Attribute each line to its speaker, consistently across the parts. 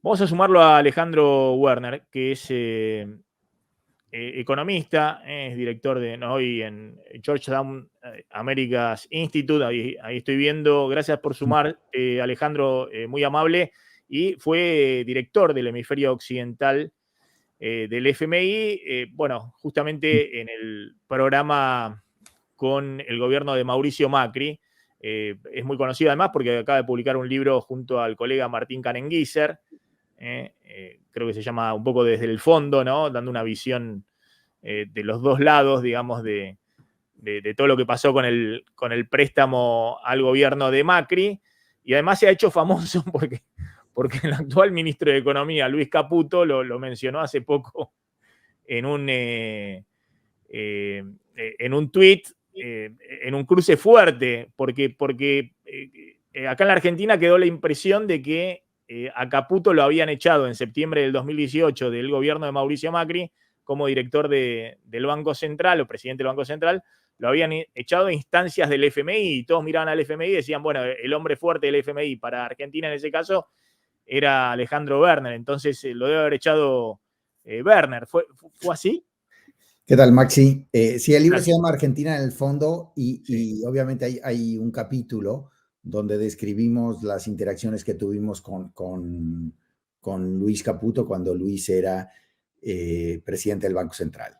Speaker 1: Vamos a sumarlo a Alejandro Werner, que es economista, es director de hoy en Georgetown Americas Institute. Ahí estoy viendo. Gracias por sumar, Alejandro, muy amable. Y fue director del hemisferio occidental del FMI. Bueno, justamente en el programa con el gobierno de Mauricio Macri. Es muy conocido además porque acaba de publicar un libro junto al colega Martín Canenguíser. Creo que se llama un poco Desde el Fondo, ¿no? Dando una visión de los dos lados, digamos, de todo lo que pasó con el préstamo al gobierno de Macri. Y además se ha hecho famoso porque el actual ministro de Economía, Luis Caputo, lo mencionó hace poco en un tuit, en un cruce fuerte, porque acá en la Argentina quedó la impresión de que a Caputo lo habían echado en septiembre del 2018 del gobierno de Mauricio Macri como director del Banco Central o presidente del Banco Central. Lo habían echado a instancias del FMI y todos miraban al FMI y decían, bueno, el hombre fuerte del FMI para Argentina en ese caso era Alejandro Werner, entonces lo debe haber echado Werner. ¿Fue así?
Speaker 2: ¿Qué tal, Maxi? Sí, el libro se llama Argentina en el Fondo y obviamente hay un capítulo donde describimos las interacciones que tuvimos con Luis Caputo cuando Luis era presidente del Banco Central.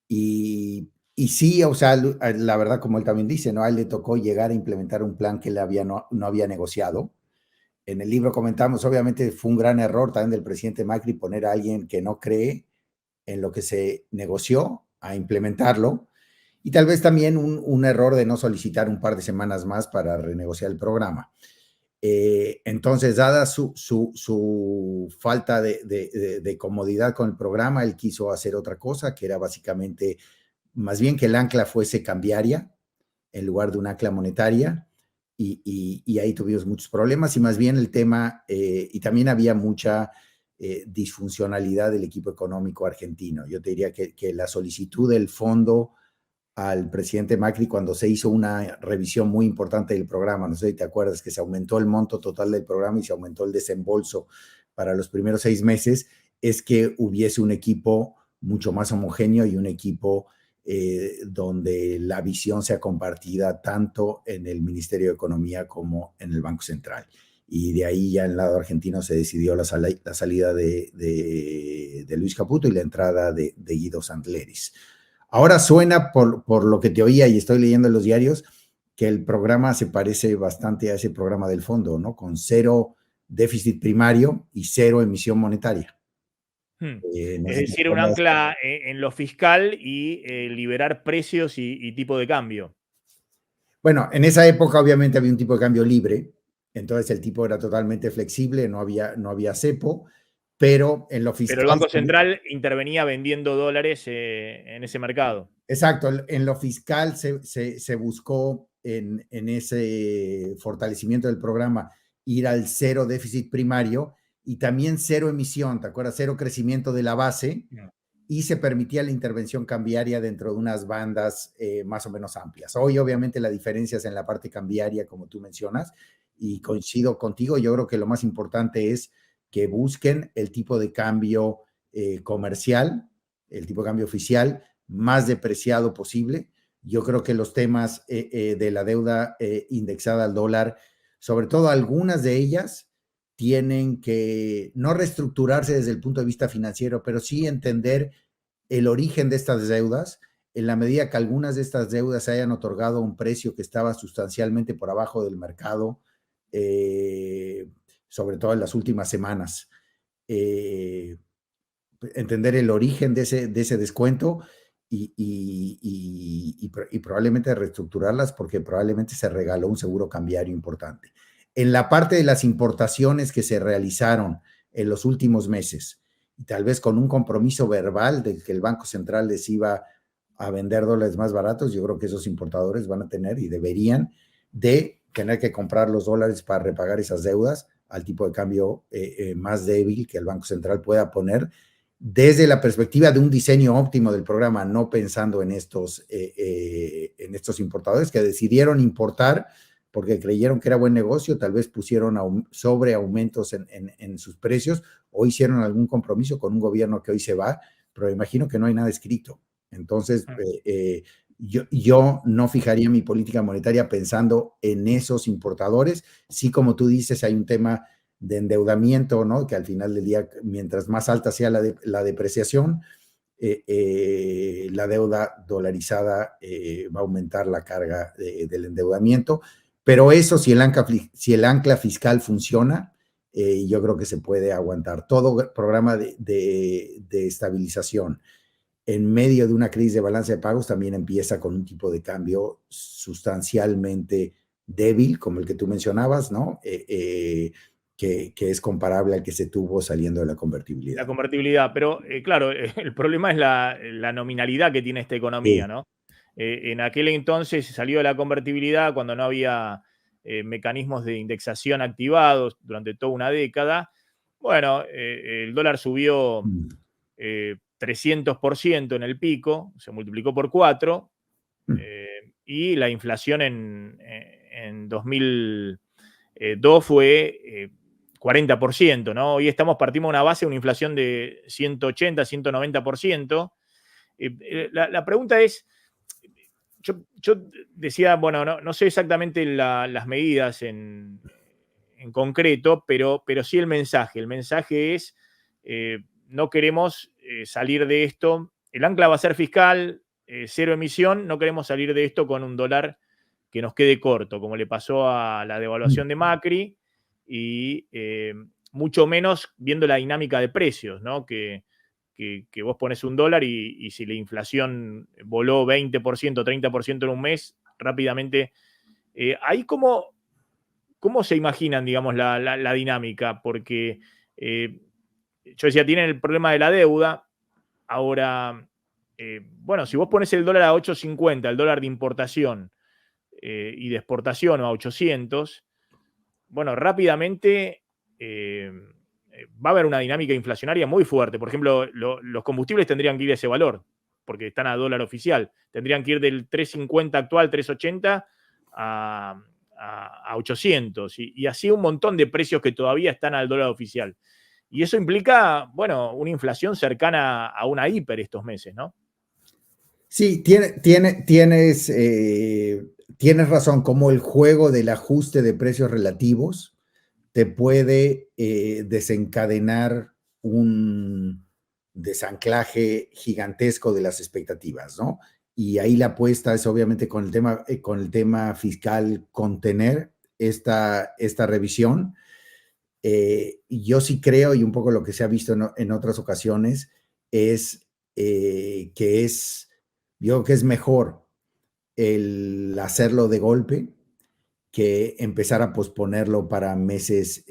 Speaker 2: Y sí, o sea, la verdad, como él también dice, ¿no? A él le tocó llegar a implementar un plan que él no había negociado. En el libro comentamos, obviamente fue un gran error también del presidente Macri poner a alguien que no cree en lo que se negoció a implementarlo, y tal vez también un error de no solicitar un par de semanas más para renegociar el programa. Entonces, dada su falta de comodidad con el programa, él quiso hacer otra cosa, que era básicamente, más bien que el ancla fuese cambiaria en lugar de un ancla monetaria, y ahí tuvimos muchos problemas, y más bien el tema, y también había mucha disfuncionalidad del equipo económico argentino. Yo te diría que la solicitud del fondo al presidente Macri cuando se hizo una revisión muy importante del programa, no sé si te acuerdas que se aumentó el monto total del programa y se aumentó el desembolso para los primeros 6 meses, es que hubiese un equipo mucho más homogéneo y un equipo donde la visión sea compartida tanto en el Ministerio de Economía como en el Banco Central. Y de ahí ya en el lado argentino se decidió la salida de Luis Caputo y la entrada de Guido Santleris. Ahora suena, por lo que te oía y estoy leyendo en los diarios, que el programa se parece bastante a ese programa del fondo, ¿no? Con 0 déficit primario y 0 emisión monetaria.
Speaker 1: Es decir, un ancla en lo fiscal y liberar precios y tipo de cambio.
Speaker 2: Bueno, en esa época obviamente había un tipo de cambio libre, entonces el tipo era totalmente flexible, no había cepo, pero en lo fiscal...
Speaker 1: Pero el Banco Central intervenía vendiendo dólares en ese mercado.
Speaker 2: Exacto, en lo fiscal se buscó en ese fortalecimiento del programa ir al 0 déficit primario y también 0 emisión, ¿te acuerdas? 0 crecimiento de la base, y se permitía la intervención cambiaria dentro de unas bandas más o menos amplias. Hoy obviamente la diferencia es en la parte cambiaria, como tú mencionas, y coincido contigo. Yo creo que lo más importante es que busquen el tipo de cambio comercial, el tipo de cambio oficial más depreciado posible. Yo creo que los temas de la deuda indexada al dólar, sobre todo algunas de ellas, tienen que no reestructurarse desde el punto de vista financiero, pero sí entender el origen de estas deudas, en la medida que algunas de estas deudas hayan otorgado un precio que estaba sustancialmente por abajo del mercado, sobre todo en las últimas semanas. Entender el origen de ese descuento y probablemente reestructurarlas, porque probablemente se regaló un seguro cambiario importante. En la parte de las importaciones que se realizaron en los últimos meses, y tal vez con un compromiso verbal de que el Banco Central les iba a vender dólares más baratos, yo creo que esos importadores van a tener y deberían de tener que comprar los dólares para repagar esas deudas al tipo de cambio más débil que el Banco Central pueda poner, desde la perspectiva de un diseño óptimo del programa, no pensando en estos importadores que decidieron importar porque creyeron que era buen negocio, tal vez pusieron sobre aumentos en sus precios, o hicieron algún compromiso con un gobierno que hoy se va, pero imagino que no hay nada escrito. Entonces, yo no fijaría mi política monetaria pensando en esos importadores. Sí, como tú dices, hay un tema de endeudamiento, ¿no? Que al final del día, mientras más alta sea la depreciación, la deuda dolarizada va a aumentar la carga del endeudamiento. Pero eso, si el ancla fiscal funciona, yo creo que se puede aguantar. Todo programa de estabilización en medio de una crisis de balance de pagos también empieza con un tipo de cambio sustancialmente débil, como el que tú mencionabas, ¿no? Que es comparable al que se tuvo saliendo de la convertibilidad.
Speaker 1: La convertibilidad, pero claro, el problema es la nominalidad que tiene esta economía,
Speaker 2: Sí.
Speaker 1: ¿no? En aquel entonces salió de la convertibilidad cuando no había mecanismos de indexación activados durante toda una década. Bueno, el dólar subió 300% en el pico, se multiplicó por 4, y la inflación en 2002 fue 40%, ¿no? Hoy partimos de una base de una inflación de 180, 190%. La pregunta es, yo decía, bueno, no sé exactamente las medidas en concreto, pero sí el mensaje. El mensaje es, no queremos salir de esto. El ancla va a ser fiscal, cero emisión, no queremos salir de esto con un dólar que nos quede corto, como le pasó a la devaluación de Macri, y mucho menos viendo la dinámica de precios, ¿no? Que vos pones un dólar y si la inflación voló 20%, 30% en un mes, rápidamente. Ahí ¿cómo se imaginan, digamos, la dinámica? Porque yo decía, tienen el problema de la deuda. Ahora, bueno, si vos pones el dólar a 8.50, el dólar de importación y de exportación a 800, bueno, rápidamente va a haber una dinámica inflacionaria muy fuerte. Por ejemplo, los combustibles tendrían que ir a ese valor, porque están a dólar oficial. Tendrían que ir del 3.50 actual, 3.80, a 800. Y así un montón de precios que todavía están al dólar oficial. Y eso implica, bueno, una inflación cercana a una hiper estos meses, ¿no?
Speaker 2: Sí, tienes razón, como el juego del ajuste de precios relativos te puede desencadenar un desanclaje gigantesco de las expectativas, ¿no? Y ahí la apuesta es obviamente con el tema fiscal contener esta revisión. Yo sí creo, y un poco lo que se ha visto en otras ocasiones, es yo creo que es mejor el hacerlo de golpe que empezar a posponerlo para meses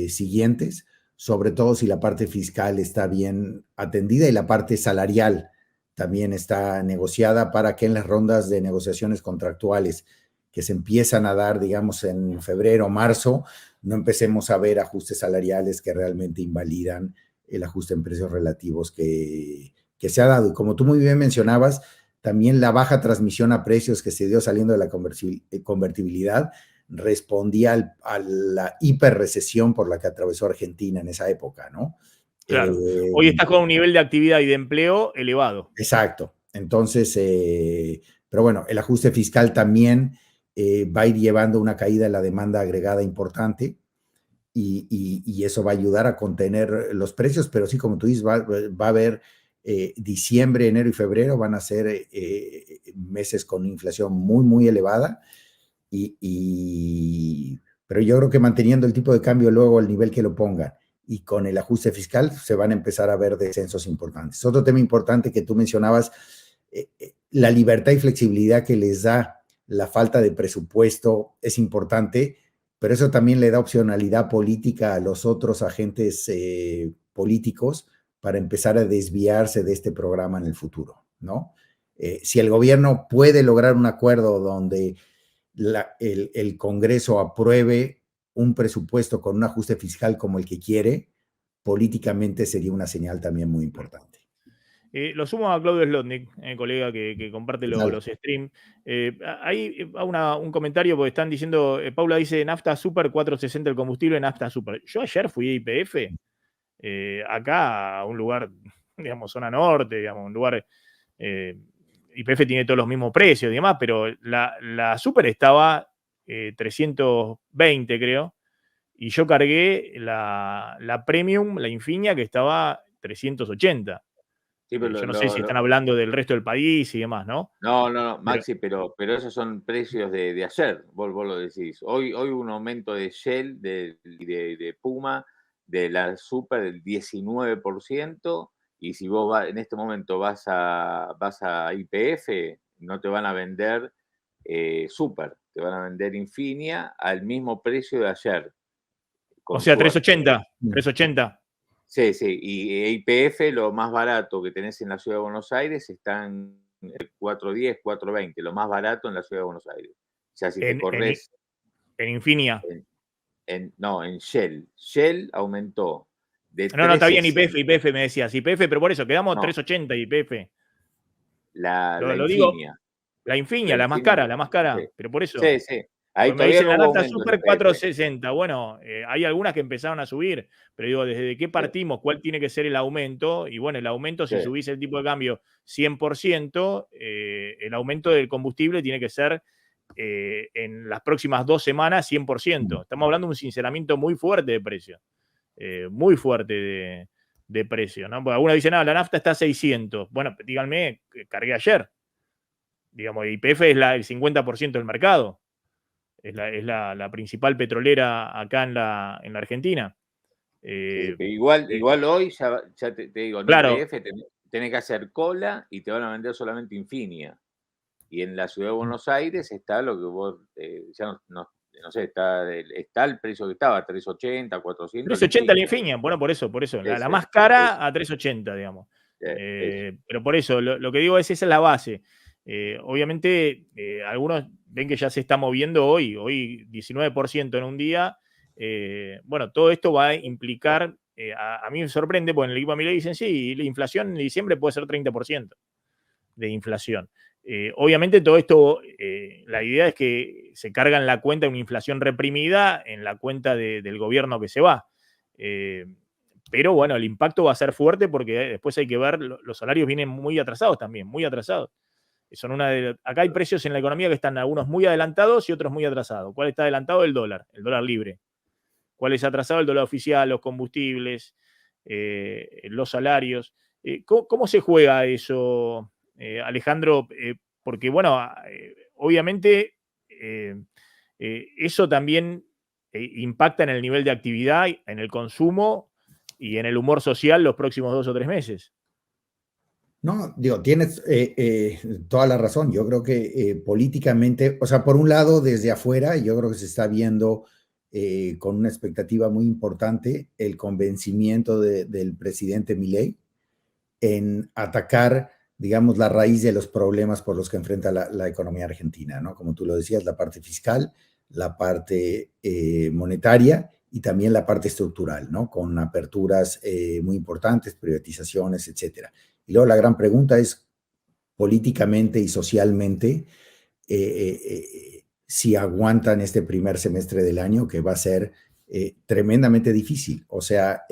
Speaker 2: siguientes, sobre todo si la parte fiscal está bien atendida y la parte salarial también está negociada para que en las rondas de negociaciones contractuales que se empiezan a dar, digamos, en febrero o marzo, no empecemos a ver ajustes salariales que realmente invalidan el ajuste en precios relativos que se ha dado. Y como tú muy bien mencionabas, también la baja transmisión a precios que se dio saliendo de la convertibilidad respondía a la hiperrecesión por la que atravesó Argentina en esa época, ¿no?
Speaker 1: Claro. Hoy estás con un nivel de actividad y de empleo elevado.
Speaker 2: Exacto. Entonces, pero bueno, el ajuste fiscal también va a ir llevando una caída en la demanda agregada importante y eso va a ayudar a contener los precios, pero sí, como tú dices, va a haber diciembre, enero y febrero van a ser meses con inflación muy, muy elevada. Pero yo creo que manteniendo el tipo de cambio luego al nivel que lo pongan y con el ajuste fiscal se van a empezar a ver descensos importantes. Otro tema importante que tú mencionabas, la libertad y flexibilidad que les da la falta de presupuesto es importante, pero eso también le da opcionalidad política a los otros agentes políticos para empezar a desviarse de este programa en el futuro, ¿no? Si el gobierno puede lograr un acuerdo donde el Congreso apruebe un presupuesto con un ajuste fiscal como el que quiere, políticamente sería una señal también muy importante.
Speaker 1: Lo sumo a Claudio Slotnick, colega que comparte los streams. Ahí va un comentario porque están diciendo, Paula dice, nafta super 4.60 el combustible, nafta super. Yo ayer fui a YPF acá a un lugar, digamos, zona norte, digamos, un lugar, YPF tiene todos los mismos precios y demás, pero la Super estaba 320, creo, y yo cargué la Premium, la Infinia, que estaba 380.
Speaker 3: Sí, pero
Speaker 1: Yo no sé si están hablando del resto del país y demás, ¿no?
Speaker 3: no,
Speaker 1: Pero,
Speaker 3: Maxi, pero esos son precios de ayer, vos lo decís. Hoy hubo un aumento de Shell, de Puma, de la Super del 19%, y si vos en este momento vas a YPF, no te van a vender Super, te van a vender Infinia al mismo precio de ayer,
Speaker 1: o
Speaker 3: con
Speaker 1: sea,
Speaker 3: suerte.
Speaker 1: 380, 380.
Speaker 3: Sí, sí, y YPF, lo más barato que tenés en la ciudad de Buenos Aires, está en 410, 420, lo más barato en la ciudad de Buenos Aires. O sea, si te
Speaker 1: En, en,
Speaker 3: corres
Speaker 1: en Infinia.
Speaker 3: no, en Shell. Shell aumentó de
Speaker 1: No, está bien,
Speaker 3: 360,
Speaker 1: YPF me decías. YPF, pero por eso, quedamos
Speaker 3: no,
Speaker 1: 380 YPF.
Speaker 3: la
Speaker 1: Lo digo,
Speaker 3: Infinia.
Speaker 1: la
Speaker 3: La
Speaker 1: Infinia,
Speaker 3: Infinia,
Speaker 1: la más cara,
Speaker 3: sí,
Speaker 1: pero por eso.
Speaker 3: sí, sí. Ahí
Speaker 1: Pues me
Speaker 3: todavía
Speaker 1: dicen
Speaker 3: no
Speaker 1: la
Speaker 3: hubo
Speaker 1: nafta
Speaker 3: aumento en
Speaker 1: super
Speaker 3: YPF.
Speaker 1: 460. Bueno, hay algunas que empezaron a subir, pero digo, ¿desde qué
Speaker 3: Sí,
Speaker 1: partimos? ¿Cuál tiene que ser el aumento? Y bueno, el aumento,
Speaker 3: sí,
Speaker 1: si subís el tipo de cambio 100%, el aumento del combustible tiene que ser en las próximas 2 semanas 100%. Estamos hablando de un sinceramiento muy fuerte de precio, muy fuerte de precio, ¿no? Porque algunos dicen, la nafta está a 600. Bueno, díganme, cargué ayer. Digamos, YPF es el 50% del mercado. Es la principal petrolera acá en la Argentina.
Speaker 3: sí.
Speaker 1: Eh,
Speaker 3: Pero igual,
Speaker 1: eh,
Speaker 3: igual hoy, ya te digo, en
Speaker 1: claro,
Speaker 3: YPF tenés que hacer cola y te van a vender solamente Infinia. Y en la ciudad de Buenos Aires está lo que vos, ya no sé, está el precio que estaba, 380, 400 la
Speaker 1: 380 la
Speaker 3: Infinia.
Speaker 1: Infinia. Bueno, por eso. La
Speaker 3: Ese,
Speaker 1: más cara
Speaker 3: ese,
Speaker 1: a 380, digamos.
Speaker 3: eso.
Speaker 1: Pero por eso, lo que digo es, esa es la base. Obviamente, algunos ven que ya se está moviendo hoy 19% en un día. Bueno, todo esto va a implicar, a mí me sorprende, porque en el equipo a mí le dicen, sí, la inflación en diciembre puede ser 30% de inflación. Obviamente todo esto, la idea es que se carga en la cuenta de una inflación reprimida, en la cuenta del gobierno que se va. Pero bueno, el impacto va a ser fuerte porque después hay que ver, los salarios vienen muy atrasados también, muy atrasados. Acá hay precios en la economía que están algunos muy adelantados y otros muy atrasados. ¿Cuál está adelantado? El dólar libre. ¿Cuál es atrasado? El dólar oficial, los combustibles, los salarios. ¿Cómo se juega eso, Alejandro? Porque, bueno, obviamente eso también impacta en el nivel de actividad, en el consumo y en el humor social los próximos 2 o 3 meses.
Speaker 2: No, digo, tienes toda la razón. Yo creo que políticamente, o sea, por un lado, desde afuera, yo creo que se está viendo con una expectativa muy importante el convencimiento del presidente Milei en atacar, digamos, la raíz de los problemas por los que enfrenta la economía argentina, ¿no? Como tú lo decías, la parte fiscal, la parte monetaria y también la parte estructural, ¿no? Con aperturas muy importantes, privatizaciones, etcétera. Y luego la gran pregunta es, políticamente y socialmente, si aguantan este primer semestre del año, que va a ser tremendamente difícil. O sea,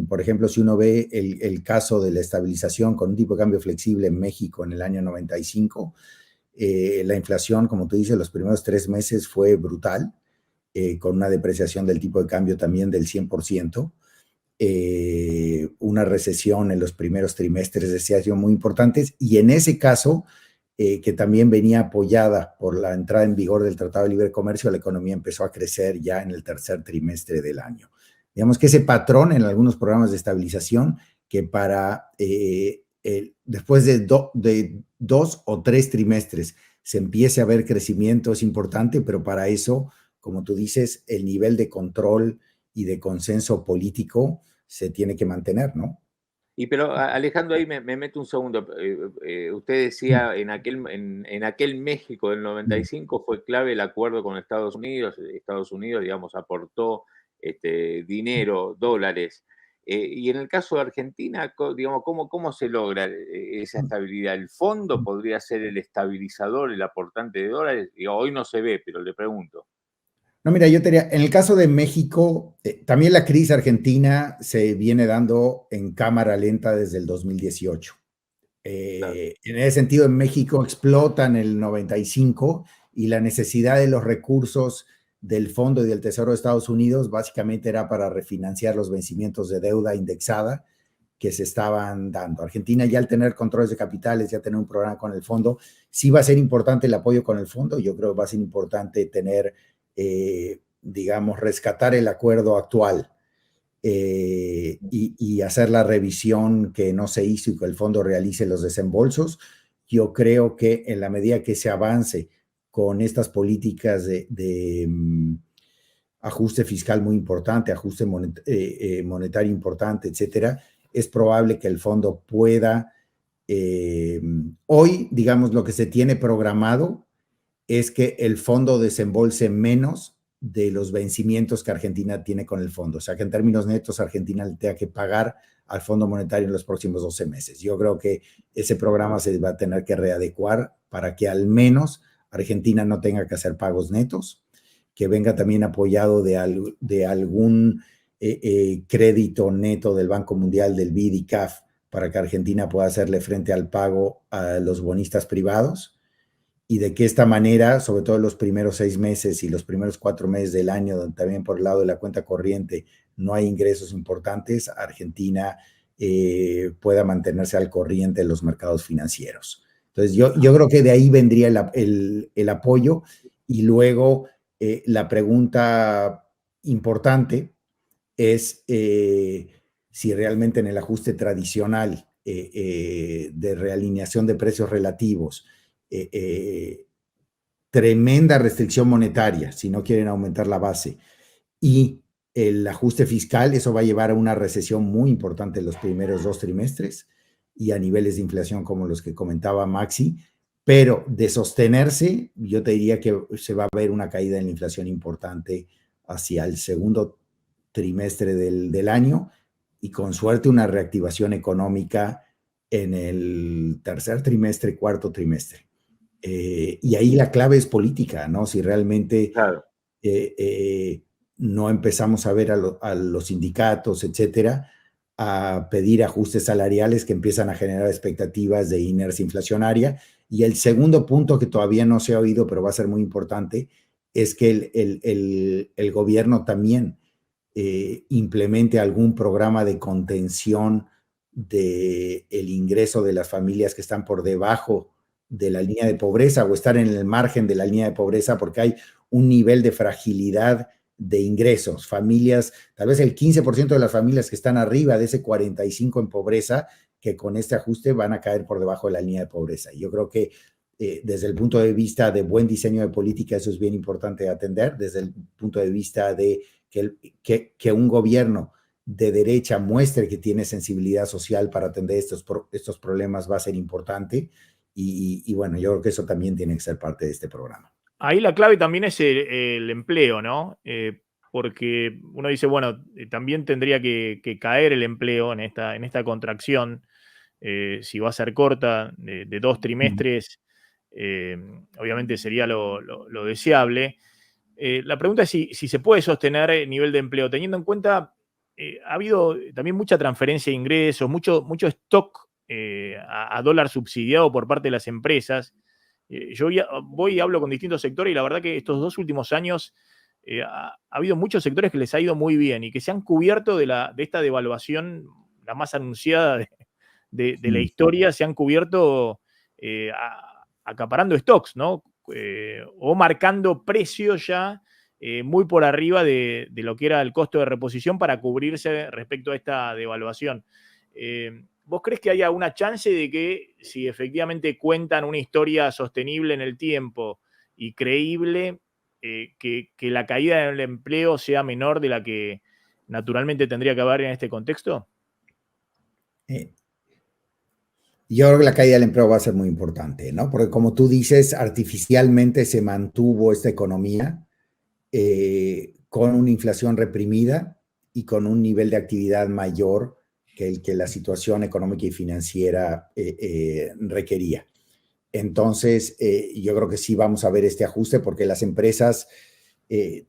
Speaker 2: por ejemplo, si uno ve el caso de la estabilización con un tipo de cambio flexible en México en el año 95, la inflación, como tú dices, los primeros 3 meses fue brutal, con una depreciación del tipo de cambio también del 100%. Una recesión en los primeros trimestres de ese año muy importantes, y en ese caso, que también venía apoyada por la entrada en vigor del Tratado de Libre Comercio, la economía empezó a crecer ya en el tercer trimestre del año. Digamos que ese patrón en algunos programas de estabilización, que después de 2 o 3 trimestres se empiece a ver crecimiento, es importante, pero para eso, como tú dices, el nivel de control y de consenso político se tiene que mantener, ¿no?
Speaker 3: Pero Alejandro, ahí me meto un segundo. Usted decía, en aquel México del 95 fue clave el acuerdo con Estados Unidos. Estados Unidos, digamos, aportó dinero, dólares. Y en el caso de Argentina, digamos, ¿cómo se logra esa estabilidad? ¿El fondo podría ser el estabilizador, el aportante de dólares? Digo, hoy no se ve, pero le pregunto.
Speaker 2: No, mira, yo tenía, en el caso de México, también la crisis argentina se viene dando en cámara lenta desde el 2018.
Speaker 3: Claro.
Speaker 2: En ese sentido, en México explota en el 95 y la necesidad de los recursos del Fondo y del Tesoro de Estados Unidos básicamente era para refinanciar los vencimientos de deuda indexada que se estaban dando. Argentina, ya al tener controles de capitales, ya tener un programa con el fondo, sí va a ser importante el apoyo con el fondo. Yo creo que va a ser importante tener, digamos, rescatar el acuerdo actual y hacer la revisión que no se hizo y que el fondo realice los desembolsos. Yo creo que en la medida que se avance con estas políticas de ajuste fiscal muy importante, ajuste monetario importante, etcétera, es probable que el fondo pueda, hoy, digamos, lo que se tiene programado es que el fondo desembolse menos de los vencimientos que Argentina tiene con el fondo. O sea, que en términos netos, Argentina le tenga que pagar al Fondo Monetario en los próximos 12 meses. Yo creo que ese programa se va a tener que readecuar para que al menos Argentina no tenga que hacer pagos netos, que venga también apoyado de algún crédito neto del Banco Mundial, del BID y CAF, para que Argentina pueda hacerle frente al pago a los bonistas privados, y de que esta manera, sobre todo los primeros 6 meses y los primeros 4 meses del año, donde también por el lado de la cuenta corriente no hay ingresos importantes, Argentina pueda mantenerse al corriente de los mercados financieros. Entonces, yo creo que de ahí vendría el apoyo. Y luego la pregunta importante es si realmente en el ajuste tradicional de realineación de precios relativos, tremenda restricción monetaria, si no quieren aumentar la base, y el ajuste fiscal, eso va a llevar a una recesión muy importante en los primeros 2 trimestres y a niveles de inflación como los que comentaba Maxi, pero de sostenerse, yo te diría que se va a ver una caída en la inflación importante hacia el segundo trimestre del año, y con suerte una reactivación económica en el tercer trimestre, cuarto trimestre. Y ahí la clave es política, ¿no? Si realmente
Speaker 3: Claro.
Speaker 2: No empezamos a ver a los sindicatos, etcétera, a pedir ajustes salariales que empiezan a generar expectativas de inercia inflacionaria. Y el segundo punto que todavía no se ha oído, pero va a ser muy importante, es que el gobierno también implemente algún programa de contención del ingreso de las familias que están por debajo de la línea de pobreza o estar en el margen de la línea de pobreza, porque hay un nivel de fragilidad de ingresos. Familias, tal vez el 15% de las familias que están arriba de ese 45% en pobreza, que con este ajuste van a caer por debajo de la línea de pobreza. Yo creo que desde el punto de vista de buen diseño de política, eso es bien importante de atender. Desde el punto de vista de que un gobierno de derecha muestre que tiene sensibilidad social para atender estos problemas, va a ser importante. Y bueno, yo creo que eso también tiene que ser parte de este programa.
Speaker 1: Ahí la clave también es el empleo, ¿no? Porque uno dice, bueno, también tendría que caer el empleo en esta contracción, si va a ser corta, de 2 trimestres, obviamente sería lo deseable. La pregunta es si se puede sostener el nivel de empleo, teniendo en cuenta, ha habido también mucha transferencia de ingresos, mucho stock a dólar subsidiado por parte de las empresas. Yo voy y hablo con distintos sectores y la verdad que estos 2 últimos años ha habido muchos sectores que les ha ido muy bien y que se han cubierto de esta devaluación, la más anunciada de la historia, se han cubierto acaparando stocks, ¿no? O marcando precios ya muy por arriba de lo que era el costo de reposición para cubrirse respecto a esta devaluación. ¿Vos crees que haya una chance de que, si efectivamente cuentan una historia sostenible en el tiempo y creíble, que la caída del empleo sea menor de la que naturalmente tendría que haber en este contexto?
Speaker 2: Yo creo que la caída del empleo va a ser muy importante, ¿no? Porque como tú dices, artificialmente se mantuvo esta economía con una inflación reprimida y con un nivel de actividad mayor que el que la situación económica y financiera requería. Entonces, yo creo que sí vamos a ver este ajuste porque las empresas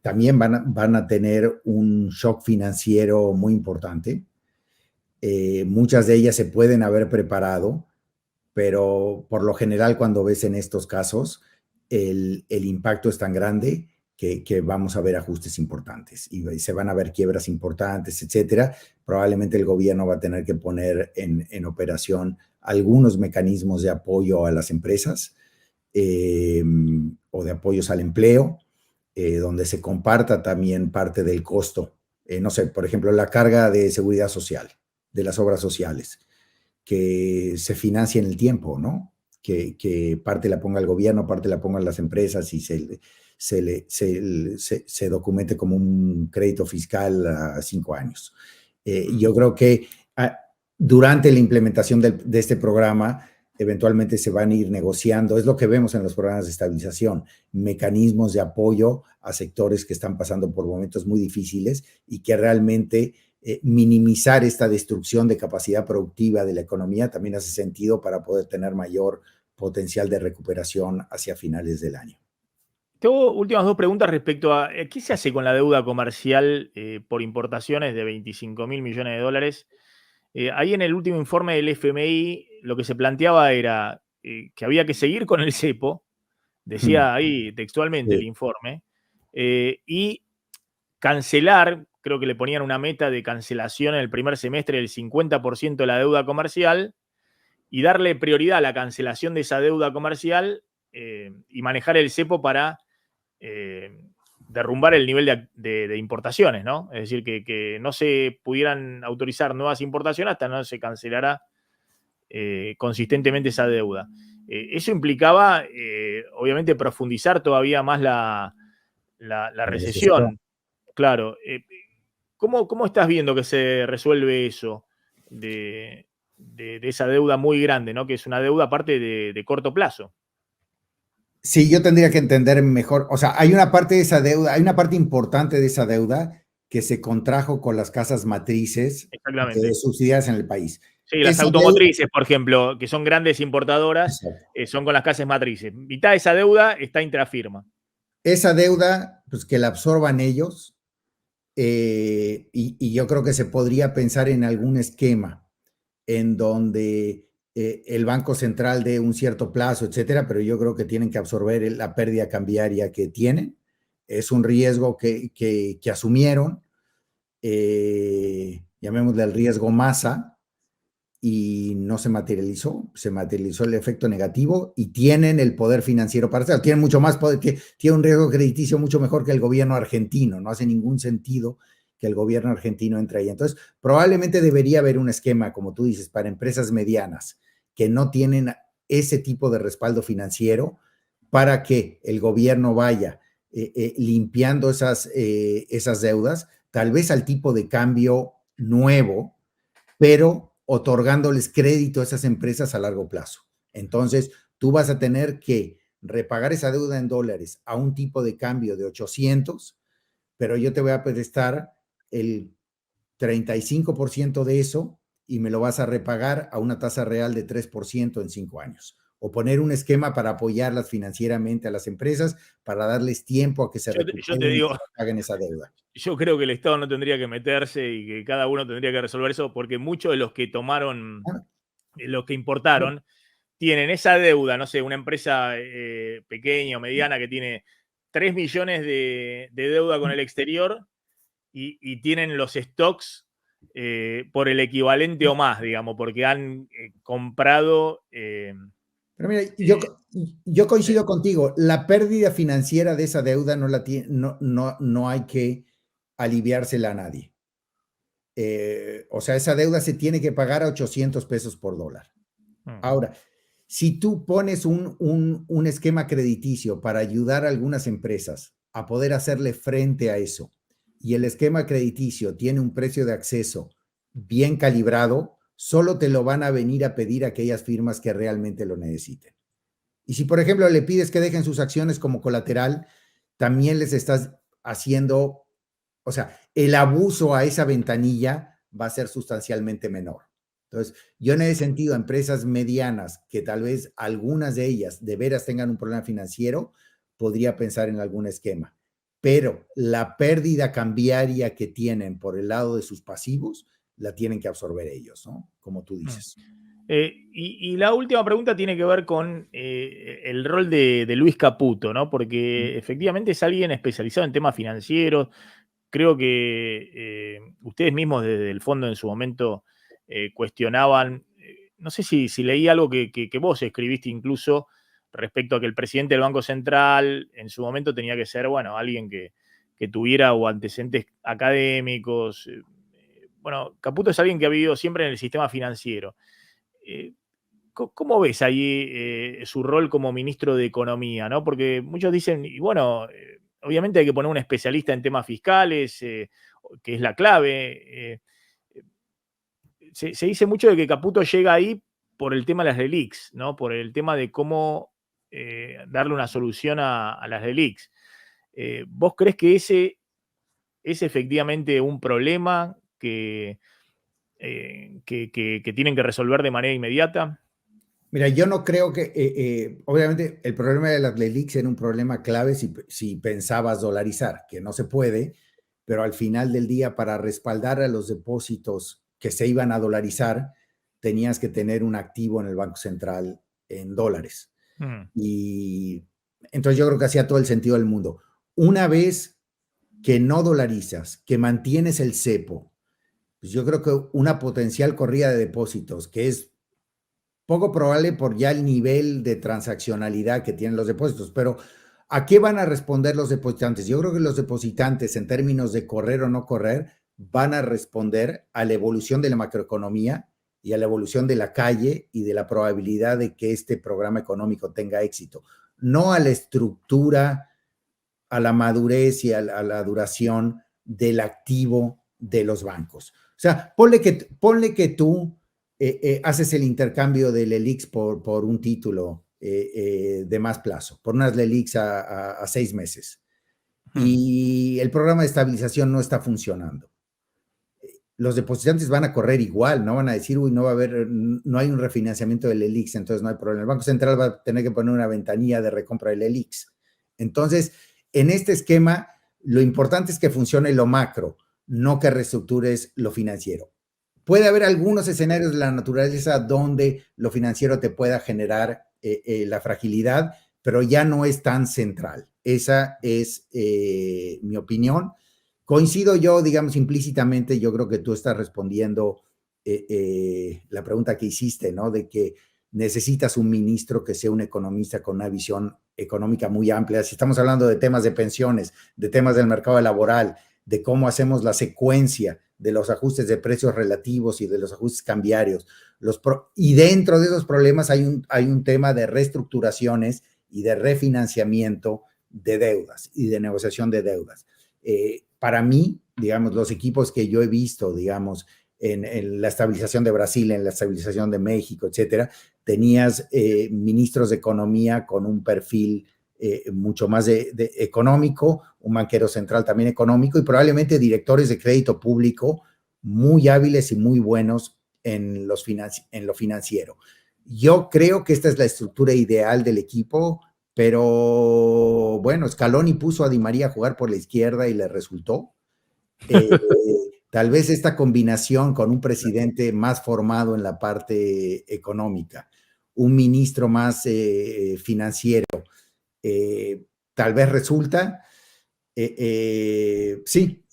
Speaker 2: también van a tener un shock financiero muy importante. Muchas de ellas se pueden haber preparado, pero por lo general cuando ves en estos casos, el impacto es tan grande que vamos a ver ajustes importantes y se van a ver quiebras importantes, etcétera. Probablemente el gobierno va a tener que poner en operación algunos mecanismos de apoyo a las empresas o de apoyos al empleo, donde se comparta también parte del costo. No sé, por ejemplo, la carga de seguridad social, de las obras sociales, que se financia en el tiempo, ¿no? Que parte la ponga el gobierno, parte la pongan las empresas y se documente como un crédito fiscal a 5 años. Yo creo que durante la implementación de este programa, eventualmente se van a ir negociando, es lo que vemos en los programas de estabilización, mecanismos de apoyo a sectores que están pasando por momentos muy difíciles y que realmente minimizar esta destrucción de capacidad productiva de la economía también hace sentido para poder tener mayor potencial de recuperación hacia finales del año.
Speaker 1: Tengo últimas 2 preguntas respecto a ¿qué se hace con la deuda comercial por importaciones de 25.000 millones de dólares? Ahí en el último informe del FMI lo que se planteaba era que había que seguir con el cepo, decía ahí textualmente el informe, y cancelar, creo que le ponían una meta de cancelación en el primer semestre del 50% de la deuda comercial y darle prioridad a la cancelación de esa deuda comercial y manejar el cepo para derrumbar el nivel de importaciones, ¿no? Es decir, que no se pudieran autorizar nuevas importaciones hasta no se cancelara consistentemente esa deuda. Eso implicaba, obviamente, profundizar todavía más la recesión. Claro. ¿Cómo estás viendo que se resuelve eso de esa deuda muy grande, ¿no? Que es una deuda aparte de corto plazo?
Speaker 2: Sí, yo tendría que entender mejor, o sea, hay una parte de esa deuda, hay una parte importante de esa deuda que se contrajo con las casas matrices subsidiadas en el país.
Speaker 1: Sí, las automotrices, por ejemplo, que son grandes importadoras, son con las casas matrices. Mitad de esa deuda está intrafirma.
Speaker 2: Esa deuda, pues que la absorban ellos, y yo creo que se podría pensar en algún esquema en donde el Banco Central dé un cierto plazo, etcétera, pero yo creo que tienen que absorber la pérdida cambiaria que tienen. Es un riesgo que asumieron, llamémosle el riesgo masa, y no se materializó el efecto negativo y tienen el poder financiero para hacerlo, tienen mucho más poder, tiene un riesgo crediticio mucho mejor que el gobierno argentino, no hace ningún sentido que el gobierno argentino entre ahí. Entonces, probablemente debería haber un esquema, como tú dices, para empresas medianas que no tienen ese tipo de respaldo financiero para que el gobierno vaya limpiando esas deudas, tal vez al tipo de cambio nuevo, pero otorgándoles crédito a esas empresas a largo plazo. Entonces, tú vas a tener que repagar esa deuda en dólares a un tipo de cambio de 800, pero yo te voy a prestar el 35% de eso y me lo vas a repagar a una tasa real de 3% en 5 años. O poner un esquema para apoyarlas financieramente a las empresas, para darles tiempo a que se recuperen y paguen esa deuda.
Speaker 1: Yo creo que el Estado no tendría que meterse y que cada uno tendría que resolver eso, porque muchos de los que tomaron, los que importaron, tienen esa deuda, no sé, una empresa pequeña o mediana que tiene 3 millones de deuda con el exterior y tienen los stocks por el equivalente o más, digamos, porque han comprado.
Speaker 2: Pero mira, yo coincido contigo, la pérdida financiera de esa deuda no hay que aliviársela a nadie. O sea, esa deuda se tiene que pagar a 800 pesos por dólar. Ahora, si tú pones un esquema crediticio para ayudar a algunas empresas a poder hacerle frente a eso, y el esquema crediticio tiene un precio de acceso bien calibrado, solo te lo van a venir a pedir aquellas firmas que realmente lo necesiten. Y si, por ejemplo, le pides que dejen sus acciones como colateral, también les estás haciendo, o sea, el abuso a esa ventanilla va a ser sustancialmente menor. Entonces, yo en ese sentido, empresas medianas, que tal vez algunas de ellas de veras tengan un problema financiero, podría pensar en algún esquema. pero la pérdida cambiaria que tienen por el lado de sus pasivos la tienen que absorber ellos, ¿no? Como tú dices.
Speaker 1: Y la última pregunta tiene que ver con el rol de Luis Caputo, ¿no? Porque efectivamente es alguien especializado en temas financieros. Creo que ustedes mismos desde el fondo en su momento cuestionaban, no sé si leí algo que vos escribiste incluso respecto a que el presidente del Banco Central en su momento tenía que ser, bueno, alguien que tuviera o antecedentes académicos. Bueno, Caputo es alguien que ha vivido siempre en el sistema financiero. ¿Cómo ves ahí su rol como ministro de Economía, ¿no? Porque muchos dicen, y bueno, obviamente hay que poner un especialista en temas fiscales, que es la clave. Se dice mucho de que Caputo llega ahí por el tema de las LELIQs, ¿no? Por el tema de cómo darle una solución a las LELIQs. ¿Vos crees que ese es efectivamente un problema que tienen que resolver de manera inmediata?
Speaker 2: Mira, yo no creo que, obviamente, el problema de las LELIQs era un problema clave si pensabas dolarizar, que no se puede, pero al final del día, para respaldar a los depósitos que se iban a dolarizar, tenías que tener un activo en el Banco Central en dólares. Y entonces yo creo que hacía todo el sentido del mundo. Una vez que no dolarizas, que mantienes el cepo, pues yo creo que una potencial corrida de depósitos, que es poco probable por ya el nivel de transaccionalidad que tienen los depósitos, pero ¿a qué van a responder los depositantes? Yo creo que los depositantes, en términos de correr o no correr, van a responder a la evolución de la macroeconomía y a la evolución de la calle y de la probabilidad de que este programa económico tenga éxito, no a la estructura, a la madurez y a la duración del activo de los bancos. O sea, ponle que tú haces el intercambio de LELIQs por un título de más plazo, por unas LELIQs a 6 meses, y el programa de estabilización no está funcionando. Los depositantes van a correr igual, no van a decir, uy, no hay un refinanciamiento de LELIQs, entonces no hay problema. El Banco Central va a tener que poner una ventanilla de recompra de LELIQs. Entonces, en este esquema, lo importante es que funcione lo macro, no que reestructures lo financiero. Puede haber algunos escenarios de la naturaleza donde lo financiero te pueda generar la fragilidad, pero ya no es tan central. Esa es mi opinión. Coincido yo, digamos, implícitamente, yo creo que tú estás respondiendo la pregunta que hiciste, ¿no? De que necesitas un ministro que sea un economista con una visión económica muy amplia. Si estamos hablando de temas de pensiones, de temas del mercado laboral, de cómo hacemos la secuencia de los ajustes de precios relativos y de los ajustes cambiarios. Y dentro de esos problemas hay un tema de reestructuraciones y de refinanciamiento de deudas y de negociación de deudas. Para mí, digamos, los equipos que yo he visto, digamos, en la estabilización de Brasil, en la estabilización de México, etcétera, tenías ministros de economía con un perfil mucho más de económico, un banquero central también económico y probablemente directores de crédito público muy hábiles y muy buenos en lo financiero. Yo creo que esta es la estructura ideal del equipo, pero bueno, Scaloni puso a Di María a jugar por la izquierda y le resultó. Tal vez esta combinación con un presidente más formado en la parte económica, un ministro más financiero, tal vez resulta, sí,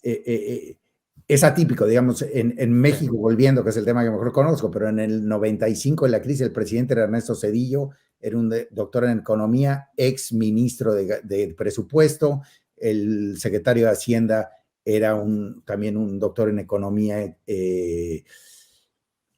Speaker 2: es atípico, digamos, en México, volviendo, que es el tema que mejor conozco, pero en el 95, en la crisis, el presidente era Ernesto Zedillo, era un doctor en economía, ex ministro de presupuesto, el secretario de Hacienda era también un doctor en economía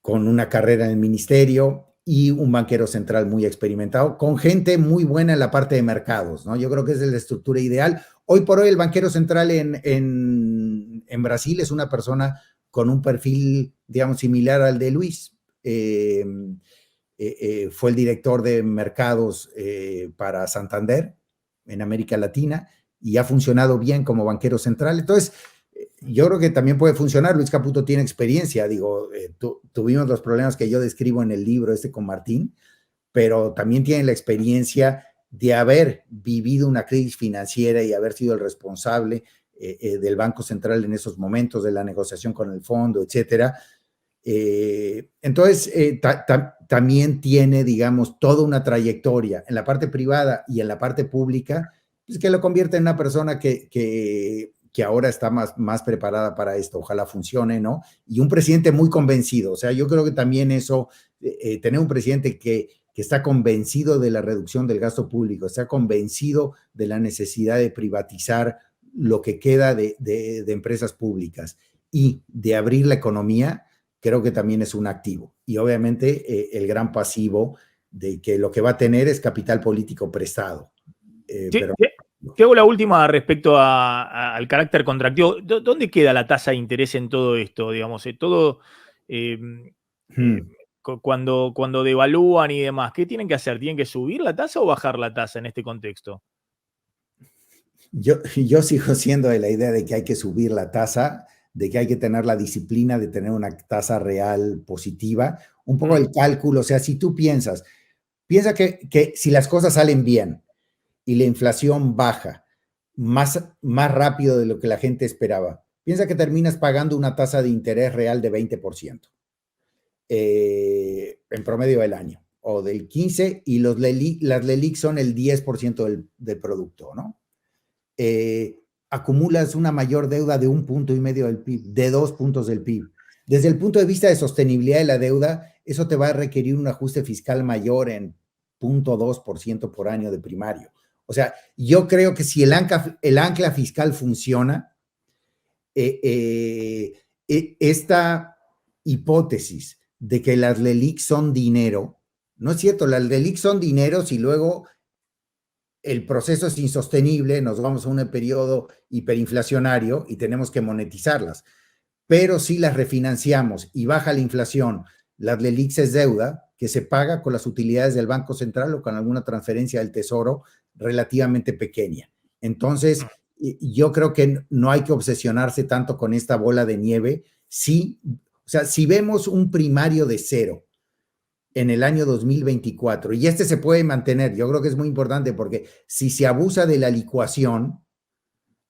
Speaker 2: con una carrera en el ministerio y un banquero central muy experimentado, con gente muy buena en la parte de mercados, ¿no? Yo creo que esa es la estructura ideal. Hoy por hoy el banquero central en Brasil es una persona con un perfil, digamos, similar al de Luis. Fue el director de mercados para Santander en América Latina y ha funcionado bien como banquero central. Entonces, yo creo que también puede funcionar. Luis Caputo tiene experiencia, digo, tuvimos los problemas que yo describo en el libro con Martín, pero también tiene la experiencia de haber vivido una crisis financiera y haber sido el responsable del Banco Central en esos momentos, de la negociación con el fondo, etcétera. Entonces, también tiene, digamos, toda una trayectoria en la parte privada y en la parte pública, pues, que lo convierte en una persona que ahora está más preparada para esto. Ojalá funcione, ¿no? Y un presidente muy convencido. O sea, yo creo que también eso, tener un presidente que está convencido de la reducción del gasto público, está convencido de la necesidad de privatizar lo que queda de empresas públicas y de abrir la economía, creo que también es un activo. Y obviamente el gran pasivo de que lo que va a tener es capital político prestado.
Speaker 1: Pero... Te hago la última respecto al carácter contractivo. ¿Dónde queda la tasa de interés en todo esto? Digamos, cuando devalúan y demás, ¿qué tienen que hacer? ¿Tienen que subir la tasa o bajar la tasa en este contexto?
Speaker 2: Yo sigo siendo de la idea de que hay que subir la tasa, de que hay que tener la disciplina de tener una tasa real positiva. Un poco el cálculo, o sea, si tú piensa que si las cosas salen bien y la inflación baja más rápido de lo que la gente esperaba, piensa que terminas pagando una tasa de interés real de 20% en promedio del año, o del 15%, y las LELIQ son el 10% del producto, ¿no? Acumulas una mayor deuda de 1,5 puntos del PIB, de 2 puntos del PIB. Desde el punto de vista de sostenibilidad de la deuda, eso te va a requerir un ajuste fiscal mayor en 0,2% por año de primario. O sea, yo creo que si el ancla fiscal funciona, esta hipótesis de que las LELIQ son dinero, no es cierto, las LELIQ son dinero si luego el proceso es insostenible, nos vamos a un periodo hiperinflacionario y tenemos que monetizarlas. Pero si las refinanciamos y baja la inflación, las LELIQ es deuda que se paga con las utilidades del Banco Central o con alguna transferencia del Tesoro relativamente pequeña. Entonces, yo creo que no hay que obsesionarse tanto con esta bola de nieve. Sí, o sea, si vemos un primario de 0 en el año 2024, y este se puede mantener, yo creo que es muy importante porque si se abusa de la licuación,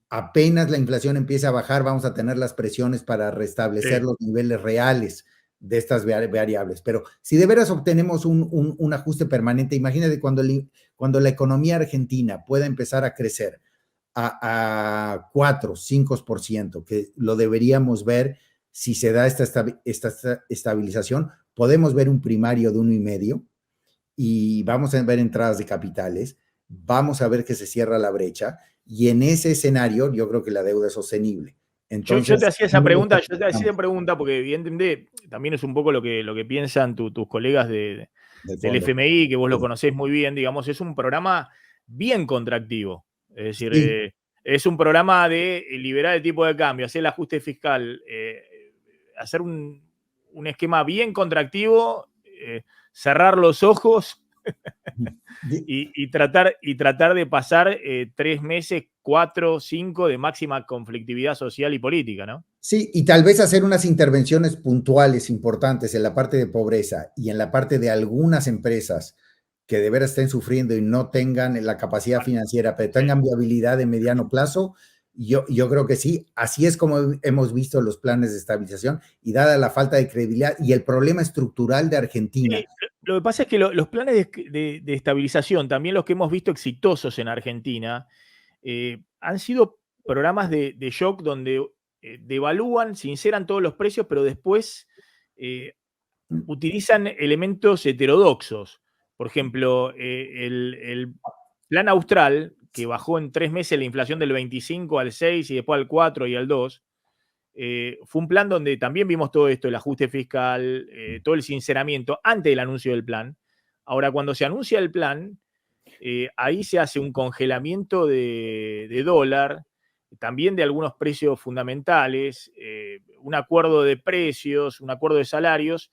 Speaker 2: apenas la inflación empieza a bajar, vamos a tener las presiones para restablecer los niveles reales de estas variables. Pero si de veras obtenemos un ajuste permanente, imagínate cuando la economía argentina pueda empezar a crecer a 4, 5%, que lo deberíamos ver si se da esta estabilización, podemos ver un primario de 1,5 y vamos a ver entradas de capitales, vamos a ver que se cierra la brecha y en ese escenario yo creo que la deuda es sostenible. Entonces,
Speaker 1: yo te hacía esa pregunta, porque evidentemente también es un poco lo que piensan tus colegas del FMI, que vos lo conocés muy bien, digamos, es un programa bien contractivo. Es decir, es un programa de liberar el tipo de cambio, hacer el ajuste fiscal, hacer un esquema bien contractivo, cerrar los ojos y tratar de pasar 3 meses, 4, 5 de máxima conflictividad social y política, ¿no?
Speaker 2: Sí, y tal vez hacer unas intervenciones puntuales importantes en la parte de pobreza y en la parte de algunas empresas que de veras estén sufriendo y no tengan la capacidad financiera, pero tengan viabilidad de mediano plazo. Yo creo que sí, así es como hemos visto los planes de estabilización y dada la falta de credibilidad y el problema estructural de Argentina.
Speaker 1: Sí, lo que pasa es que los planes de estabilización, también los que hemos visto exitosos en Argentina, han sido programas de shock donde devalúan, sinceran todos los precios, pero después utilizan elementos heterodoxos. Por ejemplo, el plan austral, que bajó en 3 meses la inflación del 25 al 6 y después al 4 y al 2, fue un plan donde también vimos todo esto, el ajuste fiscal, todo el sinceramiento antes del anuncio del plan. Ahora, cuando se anuncia el plan, ahí se hace un congelamiento de dólar, también de algunos precios fundamentales, un acuerdo de precios, un acuerdo de salarios,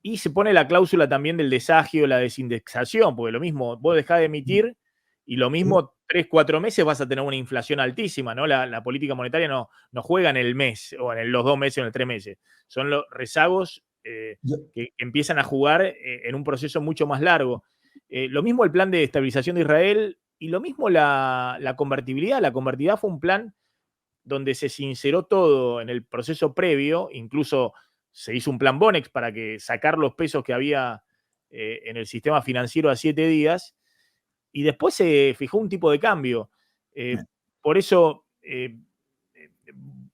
Speaker 1: y se pone la cláusula también del desagio, la desindexación, porque lo mismo, vos dejás de emitir y lo mismo 3, 4 meses vas a tener una inflación altísima, ¿no? La política monetaria no juega en el mes o en los 2 meses o en los 3 meses. Son los rezagos que empiezan a jugar en un proceso mucho más largo. Lo mismo el plan de estabilización de Israel y lo mismo la convertibilidad. La convertibilidad fue un plan donde se sinceró todo en el proceso previo, incluso se hizo un plan Bonex para que sacar los pesos que había en el sistema financiero a 7 días, y después se fijó un tipo de cambio. Por eso,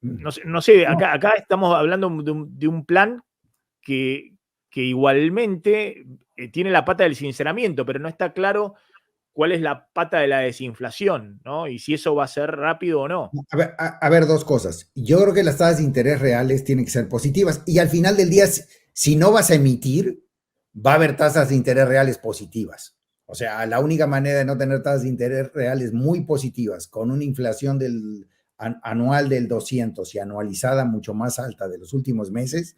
Speaker 1: no sé, acá estamos hablando de un plan que igualmente tiene la pata del sinceramiento, pero no está claro cuál es la pata de la desinflación, ¿no? Y si eso va a ser rápido o no.
Speaker 2: A ver, dos cosas. Yo creo que las tasas de interés reales tienen que ser positivas y al final del día, si no vas a emitir, va a haber tasas de interés reales positivas. O sea, la única manera de no tener tasas de interés reales muy positivas con una inflación anual del 200 y anualizada mucho más alta de los últimos meses,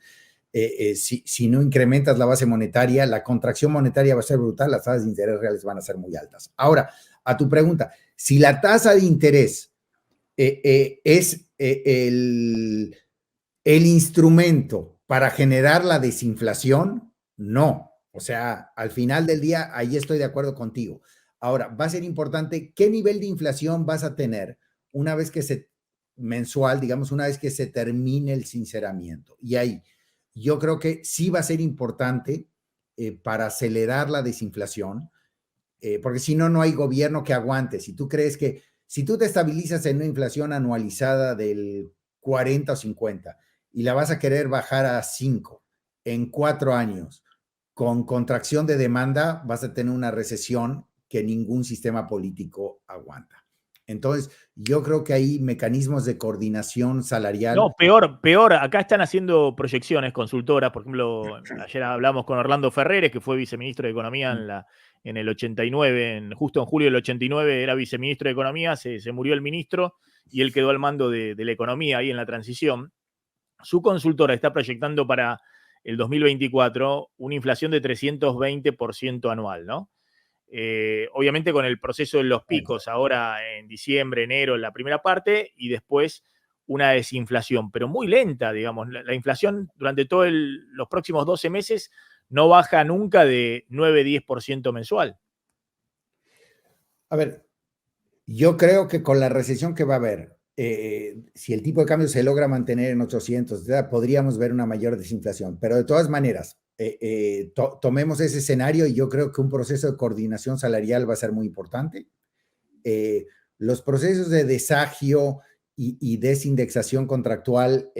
Speaker 2: si no incrementas la base monetaria, la contracción monetaria va a ser brutal, las tasas de interés reales van a ser muy altas. Ahora, a tu pregunta, si la tasa de interés es el instrumento para generar la desinflación, no. O sea, al final del día, ahí estoy de acuerdo contigo. Ahora, va a ser importante qué nivel de inflación vas a tener una vez que mensual, digamos, una vez que se termine el sinceramiento. Y ahí, yo creo que sí va a ser importante para acelerar la desinflación, porque si no, no hay gobierno que aguante. Si tú crees que, si tú te estabilizas en una inflación anualizada del 40 o 50 y la vas a querer bajar a 5 en 4 años, con contracción de demanda, vas a tener una recesión que ningún sistema político aguanta. Entonces, yo creo que hay mecanismos de coordinación salarial.
Speaker 1: No, peor. Acá están haciendo proyecciones consultoras. Por ejemplo, ayer hablamos con Orlando Ferreres, que fue viceministro de Economía en el 89, justo en julio del 89 era viceministro de Economía, se murió el ministro y él quedó al mando de la economía ahí en la transición. Su consultora está proyectando para el 2024 una inflación de 320% anual, ¿no? Obviamente con el proceso de los picos ahora en diciembre, enero, en la primera parte, y después una desinflación, pero muy lenta, digamos. La inflación durante todos los próximos 12 meses no baja nunca de 9-10% mensual.
Speaker 2: A ver, yo creo que con la recesión que va a haber, si el tipo de cambio se logra mantener en 800, podríamos ver una mayor desinflación, pero de todas maneras, tomemos ese escenario y yo creo que un proceso de coordinación salarial va a ser muy importante. Los procesos de desagio y desindexación contractual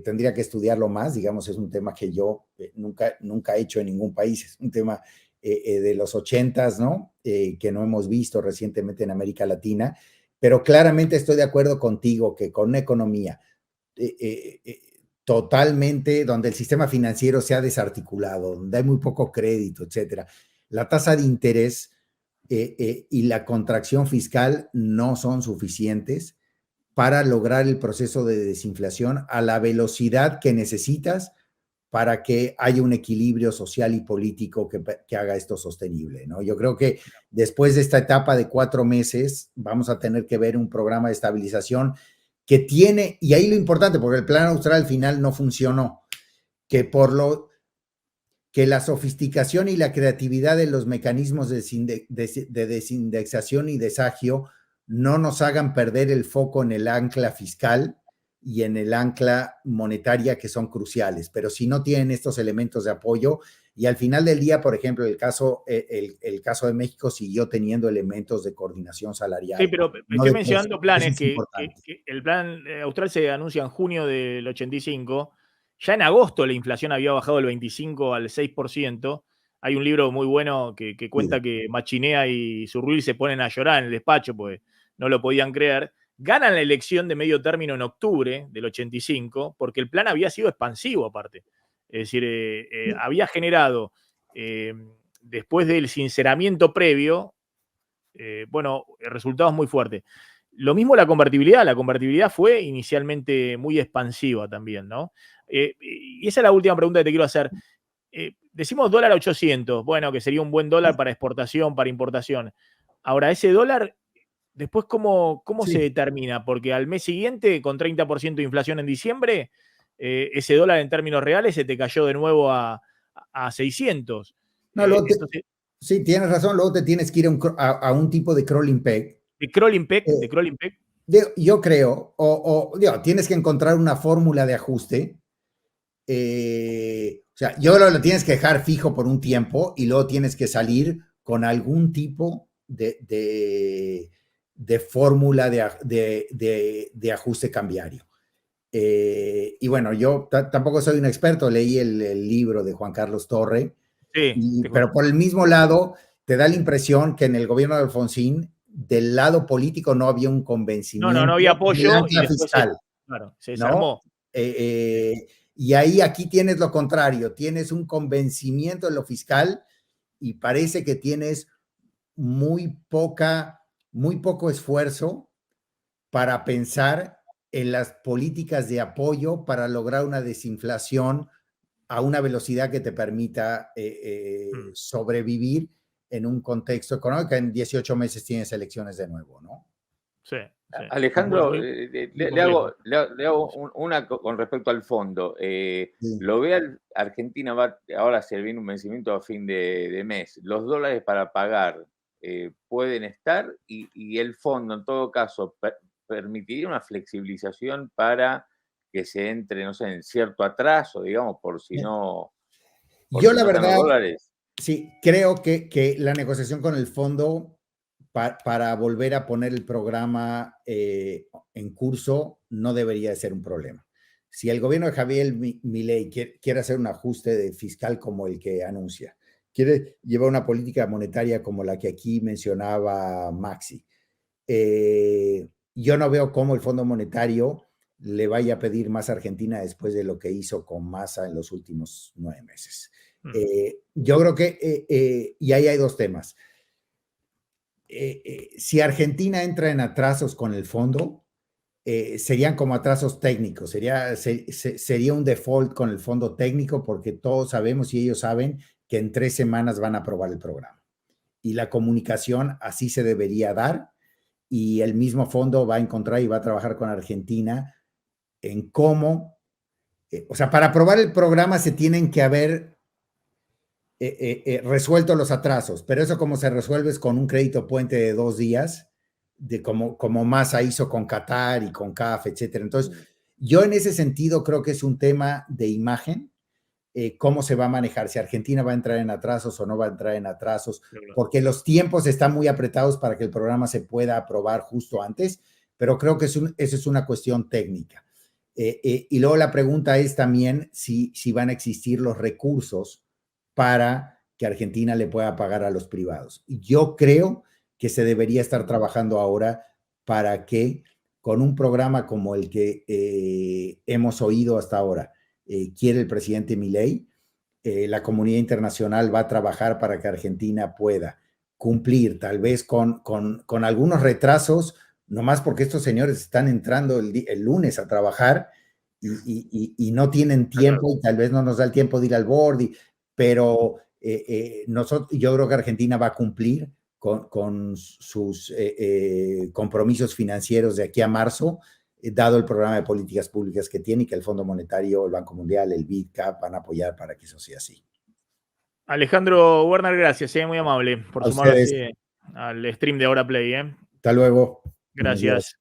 Speaker 2: tendría que estudiarlo más, digamos, es un tema que yo nunca he hecho en ningún país, es un tema de los 80s, ¿no? Que no hemos visto recientemente en América Latina, pero claramente estoy de acuerdo contigo que con una economía totalmente, donde el sistema financiero se ha desarticulado, donde hay muy poco crédito, etcétera, la tasa de interés y la contracción fiscal no son suficientes para lograr el proceso de desinflación a la velocidad que necesitas para que haya un equilibrio social y político que haga esto sostenible, ¿no? Yo creo que después de esta etapa de 4 meses vamos a tener que ver un programa de estabilización que tiene, y ahí lo importante, porque el plan austral al final no funcionó, que la sofisticación y la creatividad de los mecanismos de desindexación y desagio no nos hagan perder el foco en el ancla fiscal y en el ancla monetaria, que son cruciales, pero si no tienen estos elementos de apoyo, y al final del día, por ejemplo, el caso de México siguió teniendo elementos de coordinación salarial.
Speaker 1: Sí, pero estoy mencionando planes que el plan austral se anuncia en junio del 85, ya en agosto la inflación había bajado del 25 al 6%, hay un libro muy bueno que cuenta que Machinea y Zurruil se ponen a llorar en el despacho, pues no lo podían creer. Ganan la elección de medio término en octubre del 85, porque el plan había sido expansivo aparte. Es decir, había generado, después del sinceramiento previo, resultados muy fuertes. Lo mismo la convertibilidad fue inicialmente muy expansiva también, ¿no? Y esa es la última pregunta que te quiero hacer. Decimos dólar a 800, bueno, que sería un buen dólar para exportación, para importación. Ahora, ese dólar, después, ¿cómo se determina? Porque al mes siguiente, con 30% de inflación en diciembre, ese dólar en términos reales se te cayó de nuevo a 600.
Speaker 2: No,
Speaker 1: Entonces,
Speaker 2: Sí, tienes razón, luego te tienes que ir a un tipo de crawling peg.
Speaker 1: ¿De crawling peg? ¿De crawling peg?
Speaker 2: Yo creo, digo, tienes que encontrar una fórmula de ajuste. O sea, yo lo tienes que dejar fijo por un tiempo y luego tienes que salir con algún tipo de fórmula de ajuste cambiario. Y bueno, yo tampoco soy un experto, leí el libro de Juan Carlos Torre,
Speaker 1: Sí,
Speaker 2: pero por el mismo lado te da la impresión que en el gobierno de Alfonsín, del lado político no había un convencimiento
Speaker 1: no había apoyo
Speaker 2: del
Speaker 1: y
Speaker 2: ancla
Speaker 1: después
Speaker 2: fiscal,
Speaker 1: claro, se
Speaker 2: ¿no?
Speaker 1: desarmó.
Speaker 2: Y ahí aquí tienes lo contrario, tienes un convencimiento en lo fiscal y parece que tienes muy poco esfuerzo para pensar en las políticas de apoyo para lograr una desinflación a una velocidad que te permita sobrevivir en un contexto económico. En 18 meses tienes elecciones de nuevo, ¿no?
Speaker 1: Sí.
Speaker 3: Alejandro,
Speaker 1: Muy
Speaker 3: le hago una con respecto al fondo.
Speaker 2: Sí.
Speaker 3: Lo ve Argentina, ahora se viene un vencimiento a fin de mes. Los dólares para pagar pueden estar y el fondo, en todo caso, permitiría una flexibilización para que se entre, no sé, en cierto atraso, digamos, por si no
Speaker 2: Yo la
Speaker 3: están los
Speaker 2: verdad,
Speaker 3: dólares.
Speaker 2: sí, creo que la negociación con el fondo para volver a poner el programa en curso no debería de ser un problema. Si el gobierno de Javier Milei quiere hacer un ajuste fiscal como el que anuncia, quiere llevar una política monetaria como la que aquí mencionaba Maxi, yo no veo cómo el Fondo Monetario le vaya a pedir más a Argentina después de lo que hizo con Massa en los últimos 9 meses. Yo creo que, y ahí hay dos temas. Si Argentina entra en atrasos con el fondo, serían como atrasos técnicos, sería un default con el fondo técnico porque todos sabemos y ellos saben que en 3 semanas van a aprobar el programa. Y la comunicación así se debería dar y el mismo fondo va a encontrar y va a trabajar con Argentina en cómo, o sea, para aprobar el programa se tienen que haber resuelto los atrasos, pero eso como se resuelve es con un crédito puente de 2 días, de como Massa hizo con Qatar y con CAF, etcétera. Entonces, yo en ese sentido creo que es un tema de imagen, cómo se va a manejar, si Argentina va a entrar en atrasos o no va a entrar en atrasos, porque los tiempos están muy apretados para que el programa se pueda aprobar justo antes, pero creo que eso es una cuestión técnica. Y luego la pregunta es también si van a existir los recursos para que Argentina le pueda pagar a los privados. Y yo creo que se debería estar trabajando ahora para que con un programa como el que hemos oído hasta ahora, quiere el presidente Milei, la comunidad internacional va a trabajar para que Argentina pueda cumplir, tal vez con algunos retrasos, nomás porque estos señores están entrando el lunes a trabajar y no tienen tiempo y tal vez no nos da el tiempo de ir al board, pero yo creo que Argentina va a cumplir con sus compromisos financieros de aquí a marzo, dado el programa de políticas públicas que tiene y que el Fondo Monetario, el Banco Mundial, el BID, CAP van a apoyar para que eso sea así.
Speaker 1: Alejandro Werner, gracias, muy amable por
Speaker 2: A
Speaker 1: sumarse
Speaker 2: ustedes.
Speaker 1: al stream de Ahora Play.
Speaker 2: Hasta luego.
Speaker 1: Gracias.